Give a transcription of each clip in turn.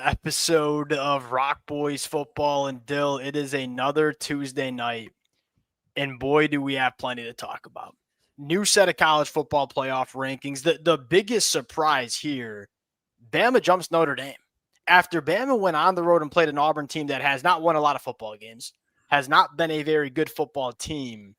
episode of Rock Boys Football and Dill. It is another Tuesday night, and boy, do we have plenty to talk about. New set of college football playoff rankings. The biggest surprise here, Bama jumps Notre Dame. After Bama went on the road and played an Auburn team that has not won a lot of football games, has not been a very good football team,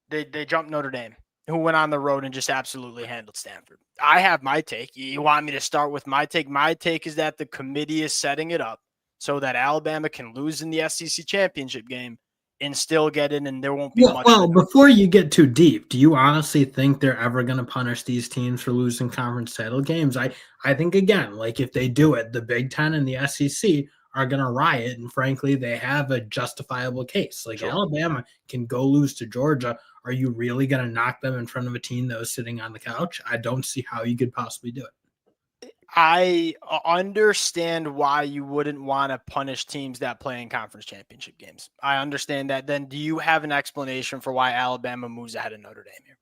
they jumped Notre Dame, who went on the road and just absolutely handled Stanford. I have my take. You want me to start with my take? My take is that the committee is setting it up so that Alabama can lose in the SEC championship game and still get in, and there won't be much. Well, before you get too deep, do you honestly think they're ever going to punish these teams for losing conference title games? I think, again, like if they do it, the Big Ten and the SEC are going to riot, and frankly, they have a justifiable case. Like Alabama can go lose to Georgia. Are you really going to knock them in front of a team that was sitting on the couch? I don't see how you could possibly do it. I understand why you wouldn't want to punish teams that play in conference championship games. I understand that. Then do you have an explanation for why Alabama moves ahead of Notre Dame here?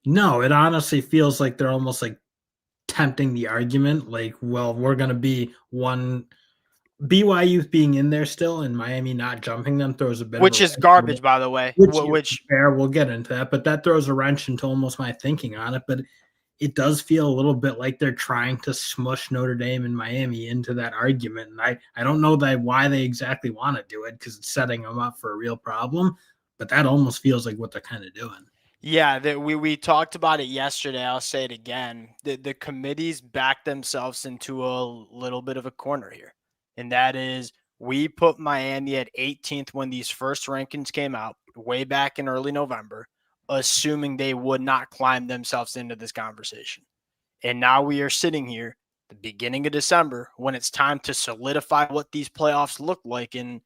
No, it honestly feels like they're almost like tempting the argument. Like, well, we're going to be one – BYU being in there still and Miami not jumping them throws a bit which is garbage, by the way. Which fair, we'll get into that, but that throws a wrench into almost my thinking on it. But it does feel a little bit like they're trying to smush Notre Dame and Miami into that argument. And I don't know why they exactly want to do it because it's setting them up for a real problem. But that almost feels like what they're kind of doing. Yeah, we talked about it yesterday. I'll say it again. The committees backed themselves into a little bit of a corner here. And that is, we put Miami at 18th when these first rankings came out way back in early November, assuming they would not climb themselves into this conversation. And now we are sitting here, the beginning of December, when it's time to solidify what these playoffs look like. And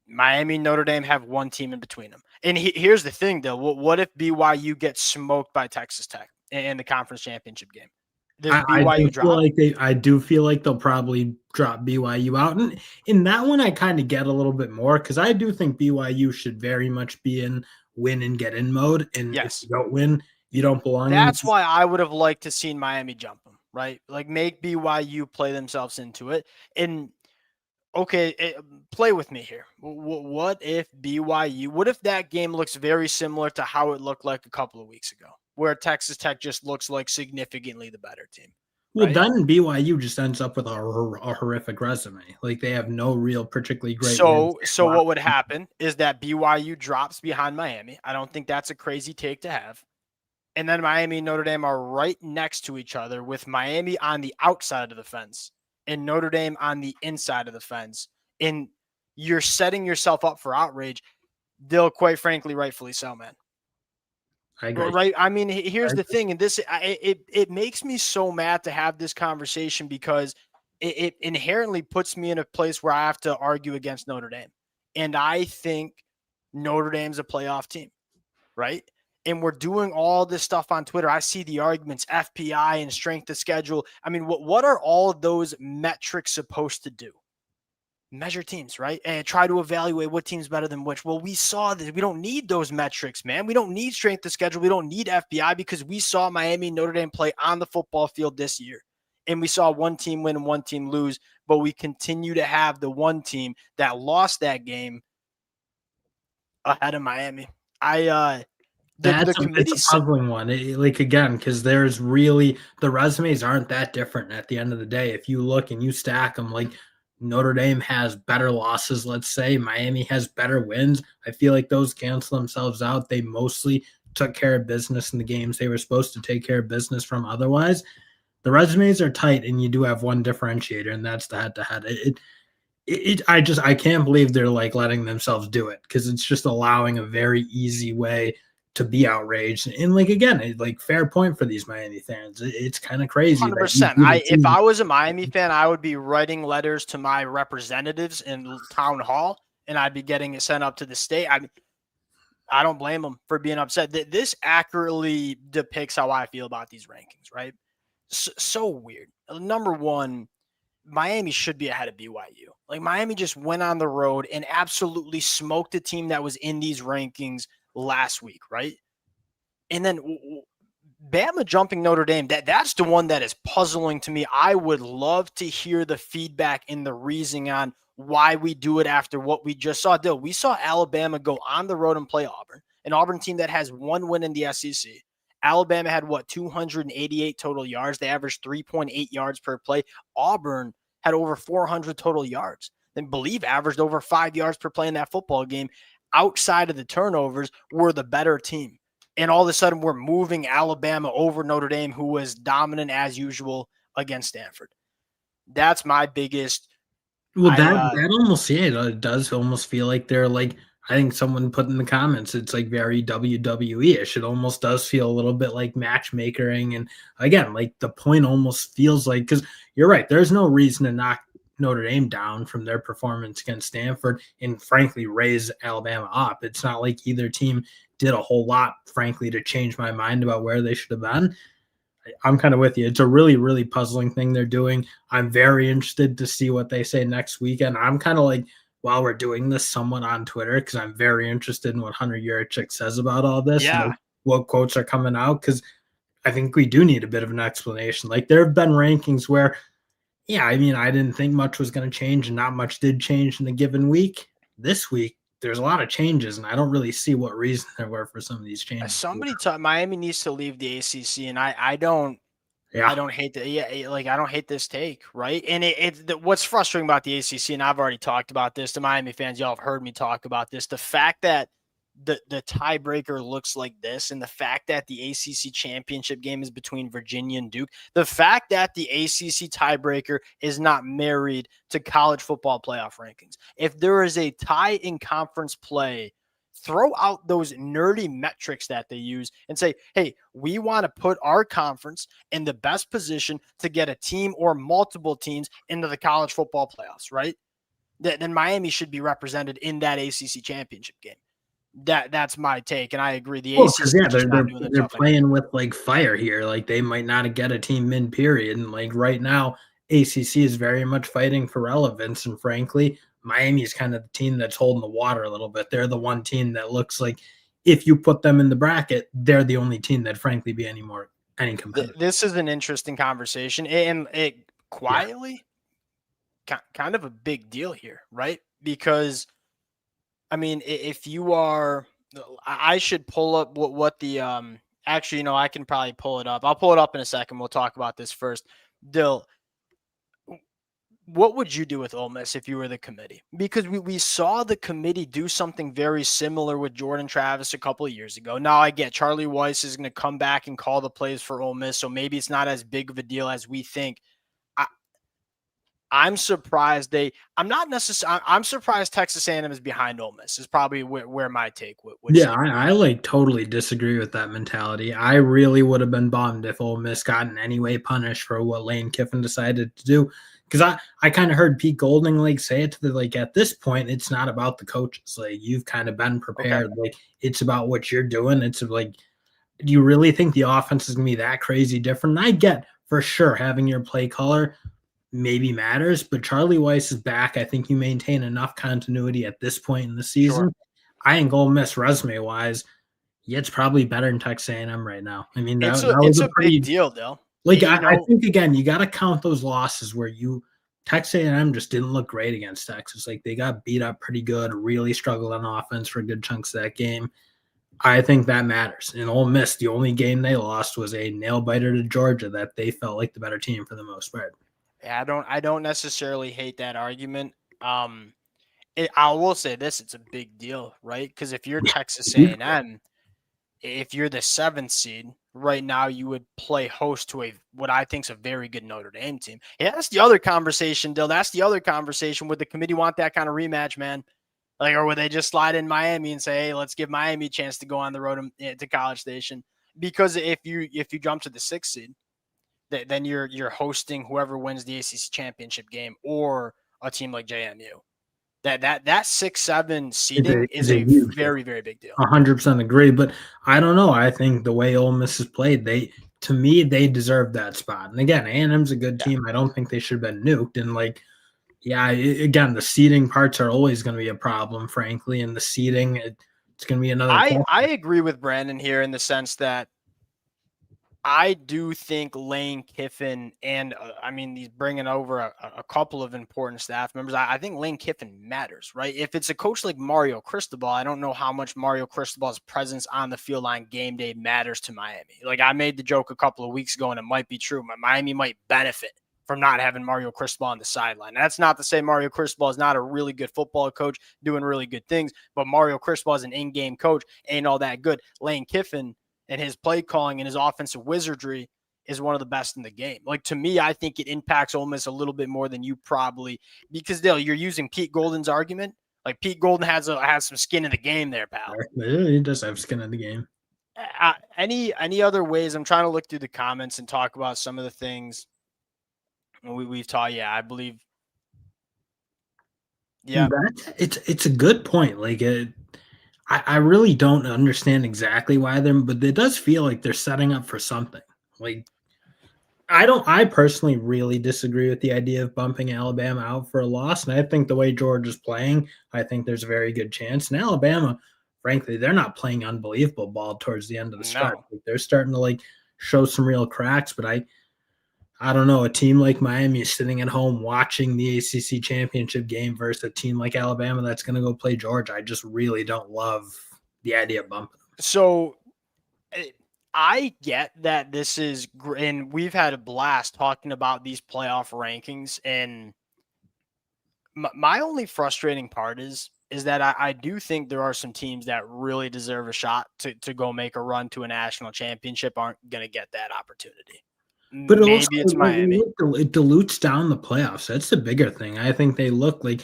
Miami and Notre Dame have one team in between them. And here's the thing, though. What if BYU gets smoked by Texas Tech in the conference championship game? I do feel like they'll probably drop BYU out. And in that one, I kind of get a little bit more because I do think BYU should very much be in win and get in mode. And if you don't win, you don't belong. That's why I would have liked to seen Miami jump them, right? Like make BYU play themselves into it. And okay, play with me here. What if that game looks very similar to how it looked like a couple of weeks ago, where Texas Tech just looks like significantly the better team? Right? Well, then BYU just ends up with a horrific resume. Like they have no real particularly great. So what would happen is that BYU drops behind Miami. I don't think that's a crazy take to have. And then Miami and Notre Dame are right next to each other with Miami on the outside of the fence and Notre Dame on the inside of the fence. And you're setting yourself up for outrage. They'll, quite frankly, rightfully so, man. I agree. Right? I mean, here's the thing, and it makes me so mad to have this conversation because it inherently puts me in a place where I have to argue against Notre Dame. And I think Notre Dame's a playoff team, right? And we're doing all this stuff on Twitter. I see the arguments, FPI and strength of schedule. I mean, what are all of those metrics supposed to do? Measure teams, right? And try to evaluate what team's better than which. Well, we saw that we don't need those metrics, man. We don't need strength of schedule. We don't need FPI because we saw Miami and Notre Dame play on the football field this year. And we saw one team win and one team lose, but we continue to have the one team that lost that game ahead of Miami. That's a puzzling one. Again, because there's really the resumes aren't that different at the end of the day. If you look and you stack them, like Notre Dame has better losses, let's say. Miami has better wins. I feel like those cancel themselves out. They mostly took care of business in the games they were supposed to take care of business from otherwise. The resumes are tight, and you do have one differentiator, and that's the head-to-head. I can't believe they're like letting themselves do it because it's just allowing a very easy way to be outraged. And again, fair point for these Miami fans. It's kind of crazy. 100%. If I was a Miami fan, I would be writing letters to my representatives in town hall, and I'd be getting it sent up to the state. I don't blame them for being upset. This accurately depicts how I feel about these rankings, right? So weird. Number one, Miami should be ahead of BYU. Like Miami just went on the road and absolutely smoked a team that was in these rankings last week, right? And then Bama jumping Notre Dame, that's the one that is puzzling to me. I would love to hear the feedback and the reasoning on why we do it after what we just saw. Dill, we saw Alabama go on the road and play Auburn, an Auburn team that has one win in the SEC. Alabama had, 288 total yards. They averaged 3.8 yards per play. Auburn had over 400 total yards. And believe averaged over 5 yards per play in that football game. Outside of the turnovers, were the better team. And all of a sudden, we're moving Alabama over Notre Dame, who was dominant as usual against Stanford. That's my biggest. Well, that almost, yeah, it does almost feel like they're like, I think someone put in the comments, it's like very WWE-ish. It almost does feel a little bit like matchmakering. And again, like the point almost feels like, because you're right, there's no reason to knock Notre Dame down from their performance against Stanford and frankly raise Alabama up. It's not like either team did a whole lot, frankly, to change my mind about where they should have been. I'm kind of with you. It's a really, really puzzling thing they're doing. I'm very interested to see what they say next weekend. I'm kind of like, while we're doing this, somewhat on Twitter, because I'm very interested in what Hunter Yurachek says about all this. Yeah. And what quotes are coming out, because I think we do need a bit of an explanation. Like there have been rankings where, yeah, I mean, I didn't think much was going to change and not much did change in a given week. This week, there's a lot of changes, and I don't really see what reason there were for some of these changes. Somebody taught Miami needs to leave the ACC, and I don't. Yeah. I don't hate that. Yeah, like I don't hate this take, right? And what's frustrating about the ACC, and I've already talked about this. The Miami fans, y'all have heard me talk about this. The fact that the tiebreaker looks like this, and the fact that the ACC championship game is between Virginia and Duke, the fact that the ACC tiebreaker is not married to college football playoff rankings. If there is a tie in conference play, throw out those nerdy metrics that they use and say, hey, we want to put our conference in the best position to get a team or multiple teams into the college football playoffs, right? Then Miami should be represented in that ACC championship game. That's my take, and I agree. The ACC, yeah, they're playing with like fire here. Like they might not get a team mid period, and like right now, ACC is very much fighting for relevance. And frankly, Miami is kind of the team that's holding the water a little bit. They're the one team that looks like if you put them in the bracket, they're the only team that frankly be any competitive. This is an interesting conversation, and it quietly kind of a big deal here, right? Because I mean, if you are, I should pull up what the actually, I can probably pull it up. I'll pull it up in a second. We'll talk about this first. Dill, what would you do with Ole Miss if you were the committee? Because we saw the committee do something very similar with Jordan Travis a couple of years ago. Now I get Charlie Weiss is going to come back and call the plays for Ole Miss, so maybe it's not as big of a deal as we think. I'm surprised I'm surprised Texas A&M is behind Ole Miss is probably where my take would yeah, I like totally disagree with that mentality. I really would have been bummed if Ole Miss got in any way punished for what Lane Kiffin decided to do. Because I kind of heard Pete Golding like say it to the like at this point, it's not about the coaches. Like you've kind of been prepared. Okay. Like it's about what you're doing. It's like, do you really think the offense is gonna be that crazy different? And I get for sure having your play caller maybe matters, but Charlie Weiss is back. I think you maintain enough continuity at this point in the season. Sure. I think Ole Miss resume wise, yeah, it's probably better than Texas A&M right now. I mean, it's a big deal though. Like I think again, you got to count those losses where Texas A&M just didn't look great against Texas. Like they got beat up pretty good, really struggled on offense for good chunks of that game. I think that matters. And Ole Miss, the only game they lost was a nail biter to Georgia that they felt like the better team for the most part. Yeah, I don't necessarily hate that argument. I will say this: it's a big deal, right? Because if you're Texas A&M, if you're the 7th seed right now, you would play host to what I think is a very good Notre Dame team. Yeah, that's the other conversation, Dill. That's the other conversation. Would the committee want that kind of rematch, man? Like, or would they just slide in Miami and say, "Hey, let's give Miami a chance to go on the road to College Station"? Because if you jump to the 6th seed, then you're hosting whoever wins the ACC championship game or a team like JMU. That 6-7 seeding is a very, very big deal. 100% agree, but I don't know. I think the way Ole Miss has played, to me, they deserve that spot. And again, A&M's a good team. I don't think they should have been nuked. And again, the seeding parts are always going to be a problem, frankly. And the seeding, it's going to be another. I agree with Brandon here in the sense that I do think Lane Kiffin and he's bringing over a couple of important staff members. I think Lane Kiffin matters, right? If it's a coach like Mario Cristobal, I don't know how much Mario Cristobal's presence on the field on game day matters to Miami. Like I made the joke a couple of weeks ago, and it might be true. Miami might benefit from not having Mario Cristobal on the sideline. That's not to say Mario Cristobal is not a really good football coach doing really good things, but Mario Cristobal is an in-game coach, ain't all that good. Lane Kiffin and his play calling and his offensive wizardry is one of the best in the game. Like to me, I think it impacts Ole Miss a little bit more than you probably, because Dale, you're using Pete Golden's argument. Like Pete Golden has some skin in the game there, pal. He does have skin in the game. Any other ways? I'm trying to look through the comments and talk about some of the things we've taught. Yeah, I believe. Yeah, it's a good point. Like I really don't understand exactly why but it does feel like they're setting up for something. Like I personally really disagree with the idea of bumping Alabama out for a loss. And I think the way Georgia's playing, I think there's a very good chance. And Alabama, frankly, they're not playing unbelievable ball towards the end of the stretch. Like, they're starting to like show some real cracks, but I don't know. A team like Miami is sitting at home watching the ACC championship game versus a team like Alabama that's going to go play Georgia. I just really don't love the idea of bumping them. So I get that this is, and we've had a blast talking about these playoff rankings. And my only frustrating part is that I do think there are some teams that really deserve a shot to go make a run to a national championship aren't going to get that opportunity. But maybe also, it's Miami. It dilutes down the playoffs. That's the bigger thing. I think they look like,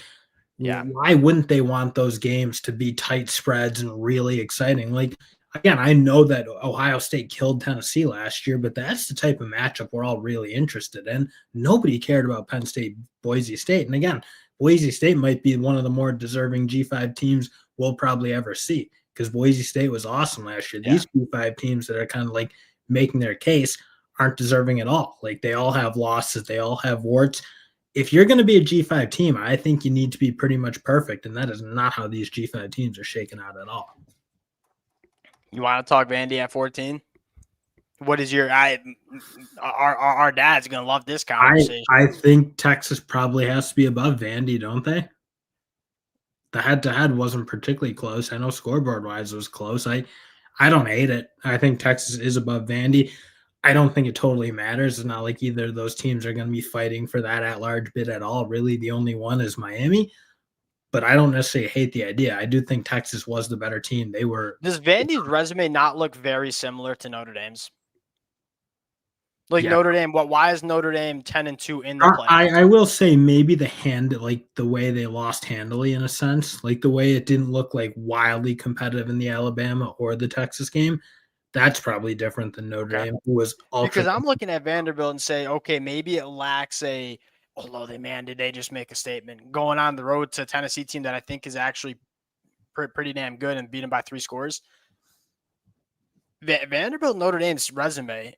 why wouldn't they want those games to be tight spreads and really exciting? Like, again, I know that Ohio State killed Tennessee last year, but that's the type of matchup we're all really interested in. Nobody cared about Penn State, Boise State. And again, Boise State might be one of the more deserving G5 teams we'll probably ever see because Boise State was awesome last year. These G5 teams that are kind of like making their case aren't deserving at all. Like they all have losses. They all have warts. If you're going to be a G5 team, I think you need to be pretty much perfect. And that is not how these G5 teams are shaken out at all. You want to talk Vandy at 14? What is your our dad's going to love this conversation. I think Texas probably has to be above Vandy, don't they? The head-to-head wasn't particularly close. I know scoreboard-wise it was close. I don't hate it. I think Texas is above Vandy. I don't think it totally matters. It's not like either of those teams are going to be fighting for that at-large bid at all. Really, the only one is Miami. But I don't necessarily hate the idea. I do think Texas was the better team. They were. Does Vandy's resume not look very similar to Notre Dame's? Like Notre Dame, why is Notre Dame 10-2 in the playoffs? I will say maybe the way they lost handily in a sense, like the way it didn't look like wildly competitive in the Alabama or the Texas game. That's probably different than Notre Dame, who was ultra. Because I'm looking at Vanderbilt and say, okay, maybe it lacks although did they just make a statement going on the road to a Tennessee team that I think is actually pretty damn good and beat them by 3 scores. Vanderbilt Notre Dame's resume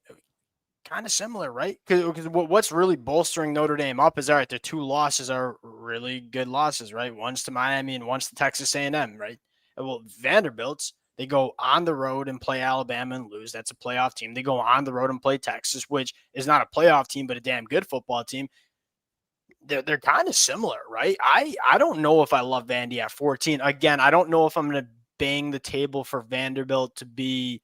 kind of similar, right? Because what's really bolstering Notre Dame up is, all right, their 2 losses are really good losses, right? One's to Miami and one's to Texas A&M, right? Well, Vanderbilt's, they go on the road and play Alabama and lose. That's a playoff team. They go on the road and play Texas, which is not a playoff team, but a damn good football team. They're kind of similar, right? I don't know if I love Vandy at 14. Again, I don't know if I'm going to bang the table for Vanderbilt to be.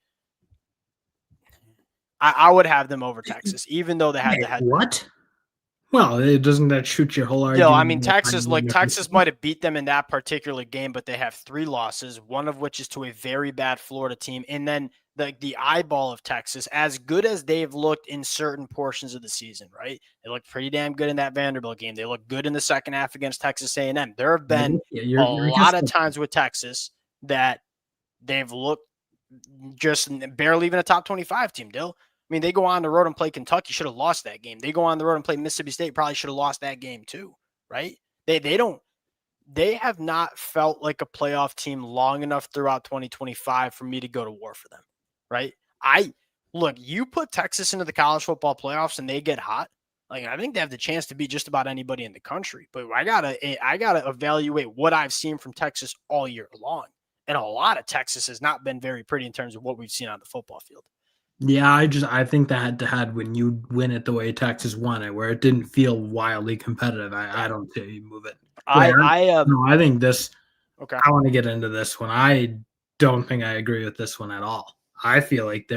I would have them over Texas, even though they had to have. What? Well, doesn't that shoot your whole argument? No, I mean, Texas might have beat them in that particular game, but they have 3 losses, one of which is to a very bad Florida team. And then the eyeball of Texas, as good as they've looked in certain portions of the season, right? They looked pretty damn good in that Vanderbilt game. They looked good in the second half against Texas A&M. There have been a lot of times with Texas that they've looked just barely even a top 25 team, Dill. I mean, they go on the road and play Kentucky, should have lost that game. They go on the road and play Mississippi State, probably should have lost that game too, right? They have not felt like a playoff team long enough throughout 2025 for me to go to war for them, right? Look, you put Texas into the college football playoffs and they get hot. Like, I think they have the chance to beat just about anybody in the country, but I gotta evaluate what I've seen from Texas all year long. And a lot of Texas has not been very pretty in terms of what we've seen on the football field. Yeah, I think that head-to-head when you win it the way Texas won it, where it didn't feel wildly competitive, I don't see you move it. But no, I think this Okay. I wanna get into this one. I don't think I agree with this one at all. I feel like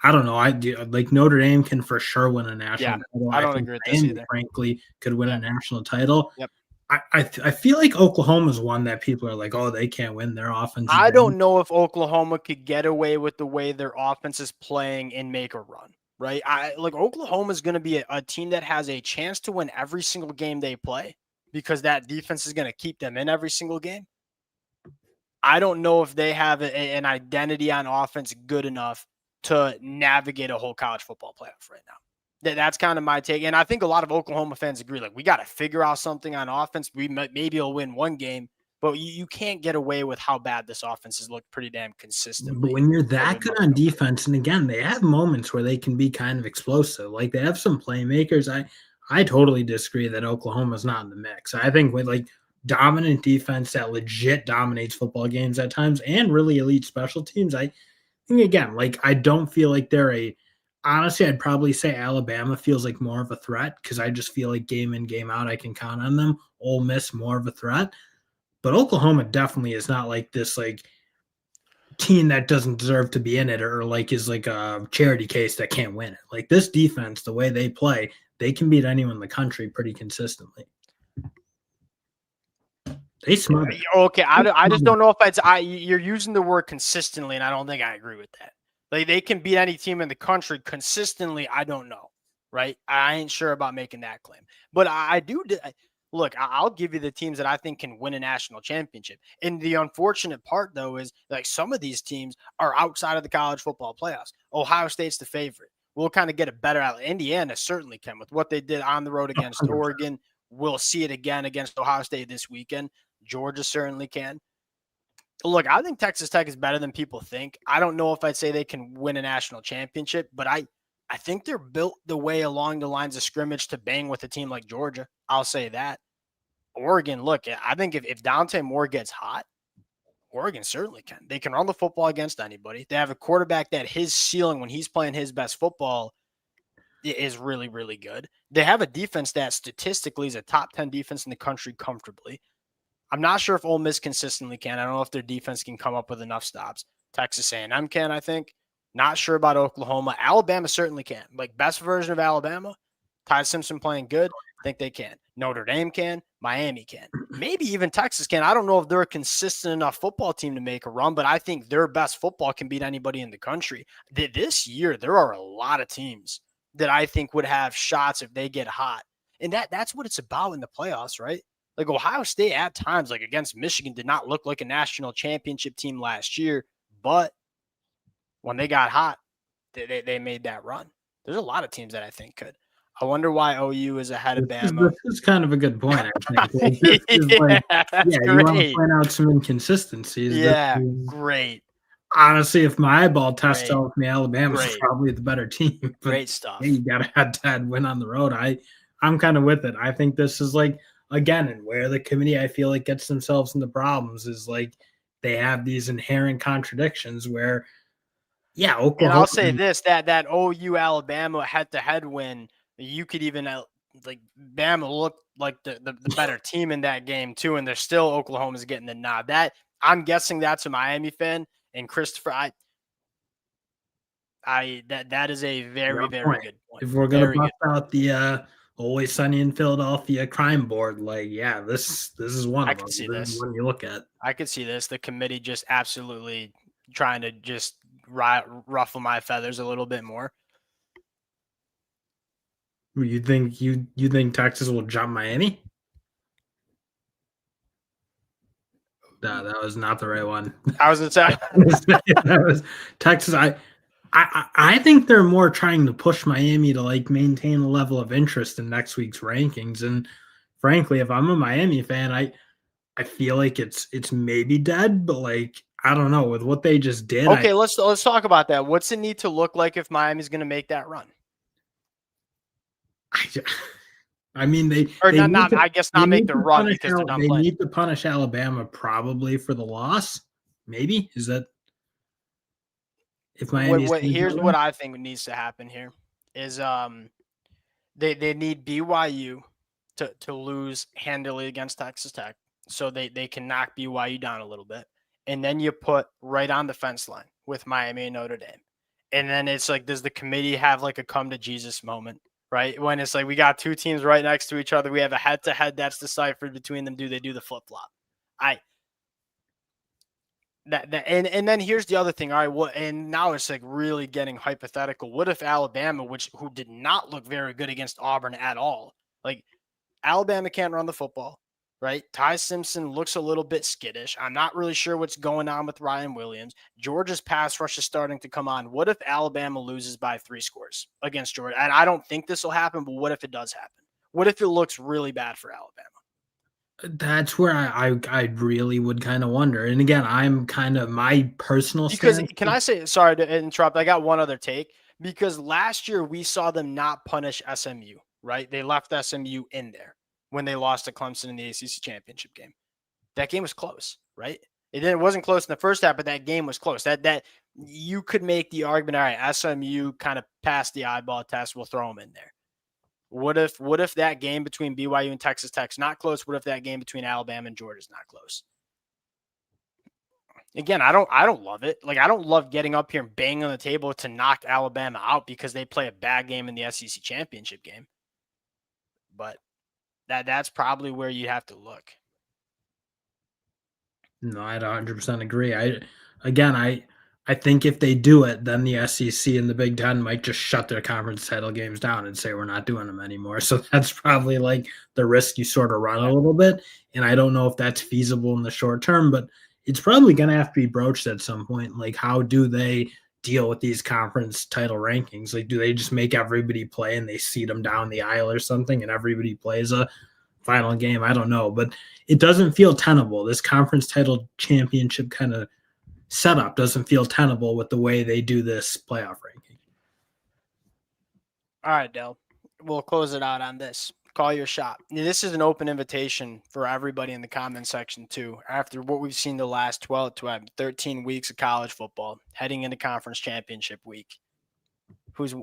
I don't know, I do like Notre Dame can for sure win a national Yeah, title. I I don't think agree with this Miami, either. frankly, could win a Yeah. national title. Yep. I feel like Oklahoma's one that people are like, "Oh, they can't win. Their offense is I bad." don't know if Oklahoma could get away with the way their offense is playing and make a run, right? Oklahoma is going to be a team that has a chance to win every single game they play because that defense is going to keep them in every single game. I don't know if they have an identity on offense good enough to navigate a whole college football playoff right now. That's kind of my take. And I think a lot of Oklahoma fans agree. Like, we got to figure out something on offense. Maybe will win one game, but you can't get away with how bad this offense has looked pretty damn But consistently when you're every that good month on go by. defense, and again, they have moments where they can be kind of explosive. Like they have some playmakers. I totally disagree that Oklahoma's not in the mix. I think with like dominant defense that legit dominates football games at times and really elite special teams, I think again, like I don't feel like they're a honestly, I'd probably say Alabama feels like more of a threat because I just feel like game in, game out, I can count on them. Ole Miss more of a threat. But Oklahoma definitely is not like this like team that doesn't deserve to be in it or like is like a charity case that can't win it. Like this defense, the way they play, they can beat anyone in the country pretty consistently. They smother. Okay, They I just smother. don't know if you're using the word consistently, and I don't think I agree with that. Like, they can beat any team in the country consistently. I don't know, right? I ain't sure about making that claim, but I do. Look, I'll give you the teams that I think can win a national championship. And the unfortunate part, though, is like some of these teams are outside of the college football playoffs. Ohio State's the favorite. We'll kind of get a better out. Indiana certainly can with what they did on the road against 100%. Oregon. We'll see it again against Ohio State this weekend. Georgia certainly can. Look, I think Texas Tech is better than people think. I don't know if I'd say they can win a national championship, but I think they're built the way along the lines of scrimmage to bang with a team like Georgia. I'll say that. Oregon, look, I think if Dante Moore gets hot, Oregon certainly can. They can run the football against anybody. They have a quarterback that his ceiling when he's playing his best football is really, really good. They have a defense that statistically is a top 10 defense in the country comfortably. I'm not sure if Ole Miss consistently can. I don't know if their defense can come up with enough stops. Texas A&M can, I think. Not sure about Oklahoma. Alabama certainly can. Like, best version of Alabama, Ty Simpson playing good, I think they can. Notre Dame can. Miami can. Maybe even Texas can. I don't know if they're a consistent enough football team to make a run, but I think their best football can beat anybody in the country. This year, there are a lot of teams that I think would have shots if they get hot. And that's what it's about in the playoffs, right? Like, Ohio State at times, like against Michigan, did not look like a national championship team last year, but when they got hot, they made that run. There's a lot of teams that I think could. I wonder why OU is ahead of This Bama. is kind of a good point, I think. Like, this is like, Yeah, that's yeah, you want to great. point out some inconsistencies. This Yeah, is great, honestly, if my eyeball test great, tells me Alabama's great, probably the better team, but great yeah, stuff. you got to have to win on the road. I'm kind of with it. I think this is like again, and where the committee I feel like gets themselves into problems is like they have these inherent contradictions where, yeah, And Oklahoma. I'll say this: that OU Alabama head-to-head win, you could even like Bama looked like the better team in that game too, and they're still Oklahoma's getting the nod. That I'm guessing that's a Miami fan, and Christopher, that is a very, very Point. good point. If we're gonna Very bust good point. out the Always Sunny in Philadelphia crime board, like yeah, this is one I of them. could see This is this. one you look at. I could see this. The committee just absolutely trying to just ruffle my feathers a little bit more. You think Texas will jump Miami? No, that was not the right one. I was gonna say, That was Texas. I think they're more trying to push Miami to like maintain a level of interest in next week's rankings. And frankly, if I'm a Miami fan, I feel like it's maybe dead, but like I don't know with what they just did. okay, let's talk about that. What's it need to look like if Miami's going to make that run? I, I mean Or they need not to I guess they not make need the to run punish because they're done they playing. need to punish Alabama probably for the loss. Maybe if Miami Here's what I think needs to happen here is they need BYU to lose handily against Texas Tech, so they can knock BYU down a little bit, and then you put right on the fence line with Miami and Notre Dame, and then it's like, does the committee have like a come to Jesus moment, right? When it's like we got two teams right next to each other, we have a head to head that's deciphered between them. Do they do the flip flop? And then here's the other thing. All right, well, and now it's like really getting hypothetical. What if Alabama, who did not look very good against Auburn at all, like Alabama can't run the football, right? Ty Simpson looks a little bit skittish. I'm not really sure what's going on with Ryan Williams. Georgia's pass rush is starting to come on. What if Alabama loses by 3 scores against Georgia? And I don't think this will happen, but what if it does happen? What if it looks really bad for Alabama? That's where I really would kind of wonder. And again, I'm kind of my personal because stance. Can I say, sorry to interrupt, I got one other take, because last year we saw them not punish SMU, right? They left SMU in there when they lost to Clemson in the ACC championship game. That game was close, right? It wasn't close in the first half, but that game was close. That you could make the argument, all right, SMU kind of passed the eyeball test, we'll throw them in there. What if that game between BYU and Texas Tech's not close? What if that game between Alabama and Georgia's not close? Again, I don't love it. Like, I don't love getting up here and banging on the table to knock Alabama out because they play a bad game in the SEC championship game. But that's probably where you have to look. No, I'd 100% agree. I think if they do it, then the SEC and the Big Ten might just shut their conference title games down and say we're not doing them anymore. So that's probably like the risk you sort of run a little bit. And I don't know if that's feasible in the short term, but it's probably going to have to be broached at some point. Like, how do they deal with these conference title rankings? Like, do they just make everybody play and they seed them down the aisle or something and everybody plays a final game? I don't know, but it doesn't feel tenable. This conference title championship kind of setup doesn't feel tenable with the way they do this playoff ranking. All right, Dell. We'll close it out on this. Call your shot. This is an open invitation for everybody in the comment section too. After what we've seen the last 13 weeks of college football, heading into conference championship week, who's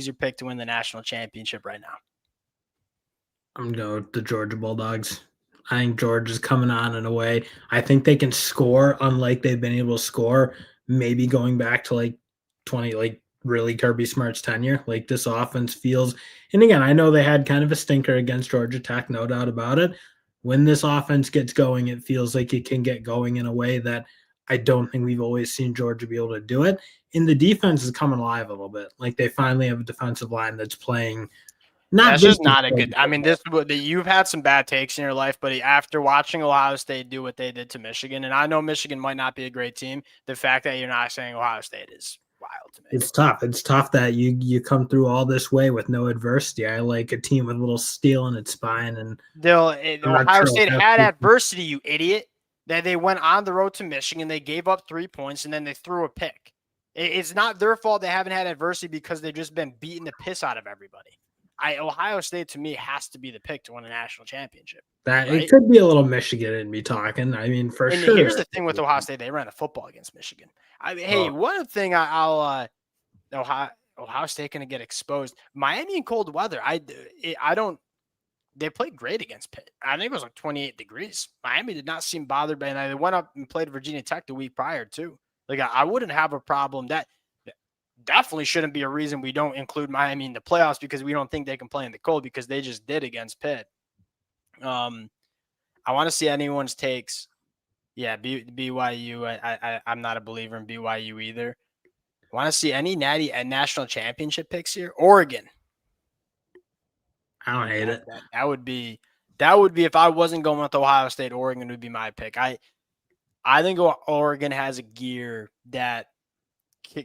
your pick to win the national championship right now? I'm going to go with the Georgia Bulldogs. I think Georgia's coming on in a way. I think they can score unlike they've been able to score, maybe going back to like 20, like really Kirby Smart's tenure. Like, this offense feels, and again, I know they had kind of a stinker against Georgia Tech, no doubt about it. When this offense gets going, it feels like it can get going in a way that I don't think we've always seen Georgia be able to do it. And the defense is coming alive a little bit. Like, they finally have a defensive line that's playing. That's just not a good. I mean, you've had some bad takes in your life, but after watching Ohio State do what they did to Michigan, and I know Michigan might not be a great team, the fact that you're not saying Ohio State is wild to me. It's tough. It's tough that you come through all this way with no adversity. I like a team with a little steel in its spine, and Ohio State had adversity, you idiot. That they went on the road to Michigan, they gave up 3 points, and then they threw a pick. It's not their fault they haven't had adversity because they've just been beating the piss out of everybody. Ohio State to me has to be the pick to win a national championship. That right? It could be a little Michigan in me talking. I mean, for sure. Here's the thing with Ohio State: they ran the football against Michigan. I mean, hey, one thing Ohio State going to get exposed. Miami in cold weather. I don't. They played great against Pitt. I think it was like 28 degrees. Miami did not seem bothered by it. They went up and played Virginia Tech the week prior too. Like, I wouldn't have a problem. That definitely shouldn't be a reason we don't include Miami in the playoffs, because we don't think they can play in the cold, because they just did against Pitt. I want to see anyone's takes. Yeah, BYU. I'm not a believer in BYU either. Want to see any national championship picks here? Oregon. I don't hate it. That would be if I wasn't going with Ohio State, Oregon would be my pick. I think Oregon has a gear that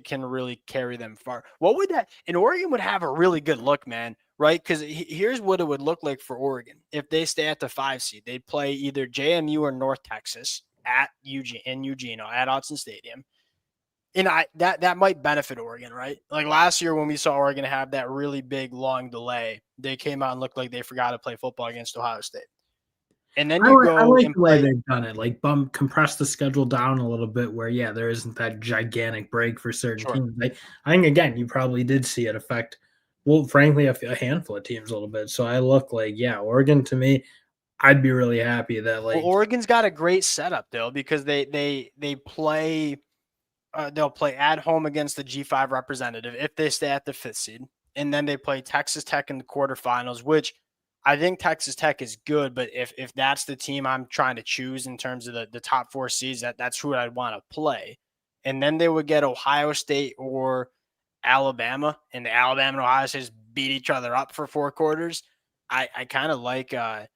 can really carry them far. What would that? And Oregon would have a really good look, man, right? Because here's what it would look like for Oregon. If they stay at the 5 seed, they'd play either JMU or North Texas at Eugene at Autzen Stadium. And that might benefit Oregon, right? Like last year when we saw Oregon have that really big, long delay, they came out and looked like they forgot to play football against Ohio State. And then you I go like and the way play. they've done it, like compress the schedule down a little bit where, yeah, there isn't that gigantic break for certain Sure. teams. I think, again, you probably did see it affect, well, frankly, a handful of teams a little bit. So I look like, yeah, Oregon to me, I'd be really happy that, Well, like, Oregon's got a great setup though because they play they'll play at home against the G5 representative if they stay at the 5th seed, and then they play Texas Tech in the quarterfinals, which I think Texas Tech is good, but if that's the team I'm trying to choose in terms of the top 4 seeds, that's who I'd want to play. And then they would get Ohio State or Alabama, and the Alabama and Ohio State beat each other up for 4 quarters. I kind of like I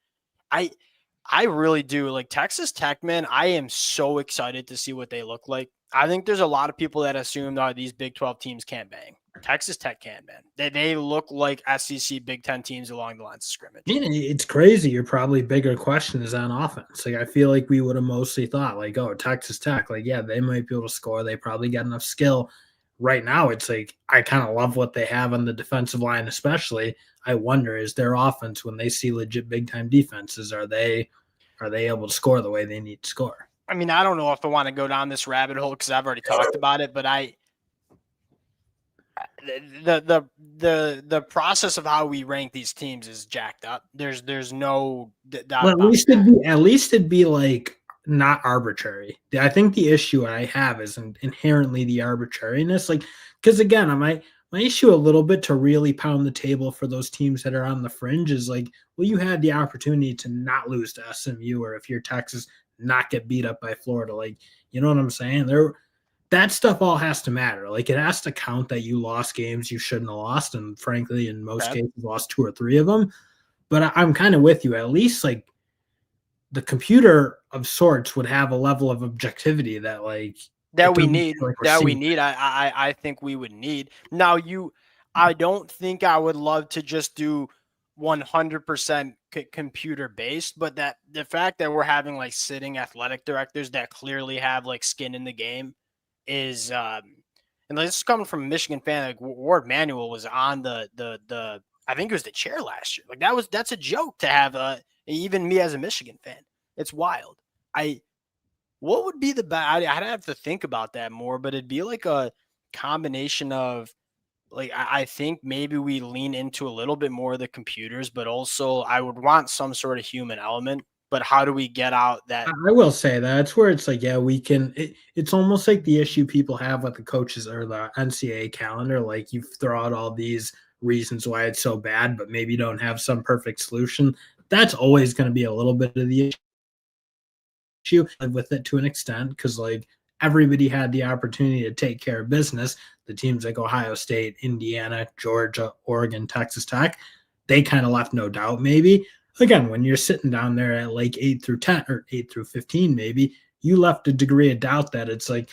I really do like Texas Tech, man. I am so excited to see what they look like. I think there's a lot of people that assume that these Big 12 teams can't bang. Texas Tech can, man. They look like SEC Big 10 teams along the lines of scrimmage. man, it's crazy. Your probably bigger question is on offense. Like, I feel like we would have mostly thought, like, oh, Texas Tech, like, yeah, they might be able to score. They probably got enough skill. Right now, it's like I kind of love what they have on the defensive line, especially. I wonder, is their offense, when they see legit big time defenses, are they able to score the way they need to score? I mean, I don't know if I want to go down this rabbit hole because I've already talked about it, but the process of how we rank these teams is jacked up. There's no doubt Well, about that. at least it'd be like not arbitrary. I think the issue I have is inherently the arbitrariness. Like, because again, my issue a little bit to really pound the table for those teams that are on the fringe is like, well, you had the opportunity to not lose to SMU, or if you're Texas, not get beat up by Florida. Like, you know what I'm saying? That stuff all has to matter. Like, it has to count that you lost games you shouldn't have lost, and frankly, in most Okay. cases, lost 2 or 3 of them. But I'm kind of with you. At least like the computer of sorts would have a level of objectivity that, like, it That we doesn't need, feel like we're seeing. I think we would need. Now I don't think I would love to just do 100% computer based, but that the fact that we're having like sitting athletic directors that clearly have like skin in the game is and this is coming from a Michigan fan. Like Ward Manuel was on the I think it was the chair last year. Like that's a joke to have even me as a Michigan fan. It's wild. I What would be the bad? I'd have to think about that more, but it'd be like a combination of like I think maybe we lean into a little bit more of the computers, but also I would want some sort of human element. But how do we get out that? I will say that's where it's like, yeah, we can. It's almost like the issue people have with the coaches or the NCAA calendar. Like, you throw out all these reasons why it's so bad, but maybe you don't have some perfect solution. That's always going to be a little bit of the issue with it to an extent, because like everybody had the opportunity to take care of business. The teams like Ohio State, Indiana, Georgia, Oregon, Texas Tech, they kind of left no doubt. Maybe again, when you're sitting down there at like 8 through 10 or 8 through 15, maybe you left a degree of doubt that it's like,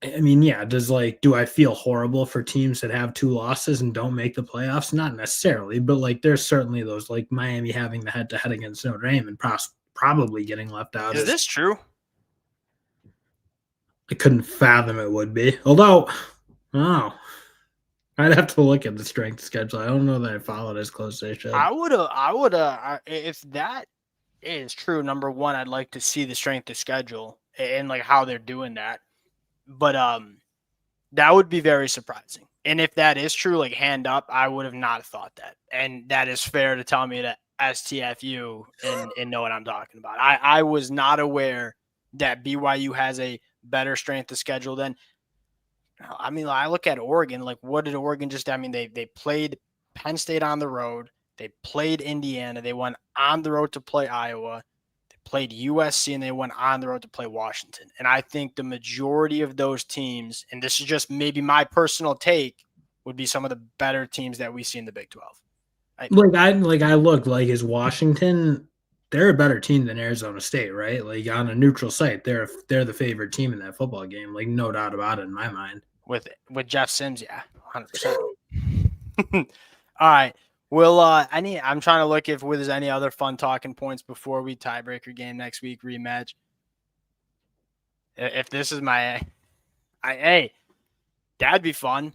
I mean, yeah, do I feel horrible for teams that have 2 losses and don't make the playoffs? Not necessarily, but like there's certainly those, like Miami having the head to head against Notre Dame and probably getting left out. Is this true? I couldn't fathom it would be. Although, oh, I'd have to look at the strength schedule. I don't know that I followed as close as I should. If that is true. Number one, I'd like to see the strength of schedule and like how they're doing that. But that would be very surprising. And if that is true, like hand up, I would have not thought that. And that is fair to tell me to STFU and know what I'm talking about. I was not aware that BYU has a better strength of schedule than. I mean, I look at Oregon. Like, what did Oregon just? I mean, they played Penn State on the road. They played Indiana. They went on the road to play Iowa. They played USC, and they went on the road to play Washington. And I think the majority of those teams, and this is just maybe my personal take, would be some of the better teams that we see in the Big 12. I look like, is Washington, they're a better team than Arizona State, right? Like, on a neutral site, they're the favorite team in that football game. Like, no doubt about it in my mind. With Jeff Sims, yeah, 100%. All right. Well, I'm trying to look if there's any other fun talking points before we tiebreaker game next week rematch. If this is hey, that'd be fun.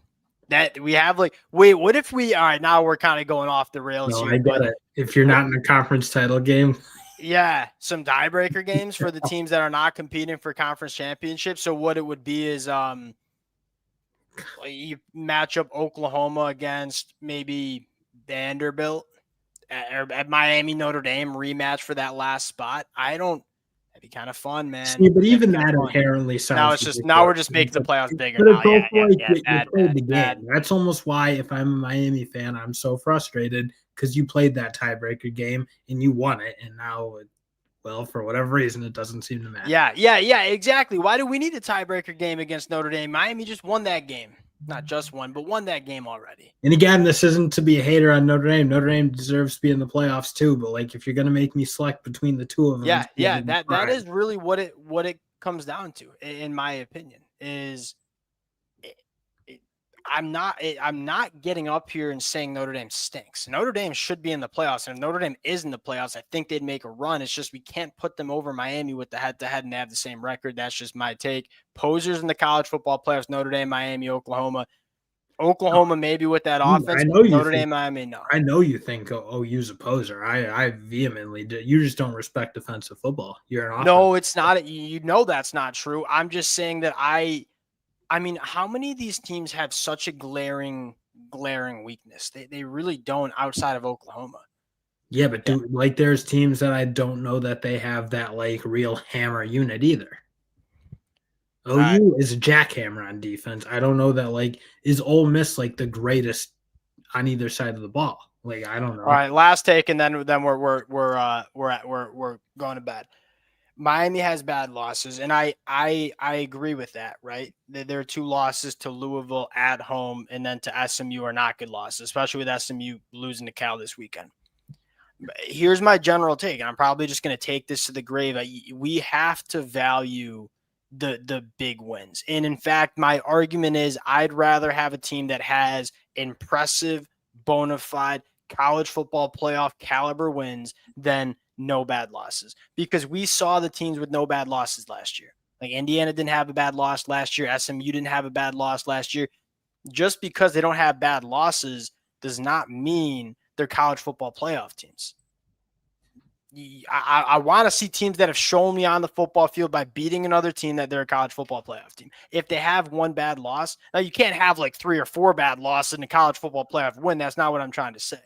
That we have wait, what if we? All right, now we're kind of going off the rails No, here, I but get it. If you're not in a conference title game, Yeah, some tiebreaker games for the teams that are not competing for conference championships. So what it would be is you match up Oklahoma against maybe Vanderbilt or at Miami Notre Dame rematch for that last spot. That'd be kind of fun, man. See, but That'd even be kind that of fun. inherently Now sounds it's just ridiculous. we're just making the playoffs bigger But now. it's also like you Bad, played the bad. game. That's almost why, if I'm a Miami fan, I'm so frustrated because you played that tiebreaker game and you won it, and now, well, for whatever reason, it doesn't seem to matter. Yeah, exactly. Why do we need a tiebreaker game against Notre Dame? Miami just won that game. Not just one, but won that game already. And again, this isn't to be a hater on Notre Dame. Notre Dame deserves to be in the playoffs too. But like, if you're gonna make me select between the two of them, that is really what it comes down to, in my opinion. Is I'm not getting up here and saying Notre Dame stinks. Notre Dame should be in the playoffs, and if Notre Dame is in the playoffs, I think they'd make a run. It's just we can't put them over Miami with the head-to-head and they have the same record. That's just my take. Posers in the college football playoffs: Notre Dame, Miami, Oklahoma. Oklahoma maybe with that offense. I know you Notre think, Dame, Miami, no. I know you think OU's a poser. I vehemently do. You just don't respect defensive football. You're an No, it's not. You know that's not true. I'm just saying that I mean, how many of these teams have such a glaring weakness? They really don't outside of Oklahoma. Yeah, but there's teams that I don't know that they have that like real hammer unit either. OU is a jackhammer on defense. I don't know that like is Ole Miss like the greatest on either side of the ball. Like I don't know. All right, last take, and then we're going to bed. Miami has bad losses, and I agree with that. Right, there are 2 losses to Louisville at home, and then to SMU are not good losses, especially with SMU losing to Cal this weekend. Here's my general take, and I'm probably just going to take this to the grave. We have to value the big wins. And in fact, my argument is I'd rather have a team that has impressive, bona fide college football playoff caliber wins than no bad losses, because we saw the teams with no bad losses last year. Like Indiana didn't have a bad loss last year. SMU didn't have a bad loss last year. Just because they don't have bad losses does not mean they're college football playoff teams. I want to see teams that have shown me on the football field by beating another team that they're a college football playoff team. If they have one bad loss, now you can't have like 3 or 4 bad losses in a college football playoff win. That's not what I'm trying to say.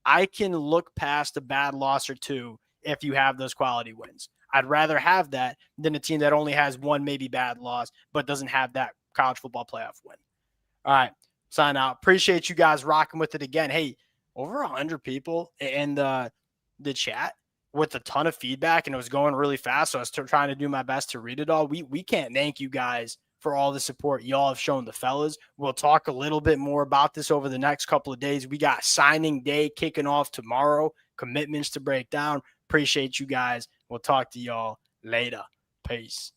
I can look past a bad loss or 2 if you have those quality wins. I'd rather have that than a team that only has one maybe bad loss but doesn't have that college football playoff win. All right, sign out. Appreciate you guys rocking with it again. Hey, over 100 people in the chat with a ton of feedback, and it was going really fast, so I was trying to do my best to read it all. We can't thank you guys for all the support y'all have shown the fellas. We'll talk a little bit more about this over the next couple of days. We got signing day kicking off tomorrow, commitments to break down. Appreciate you guys. We'll talk to y'all later. Peace.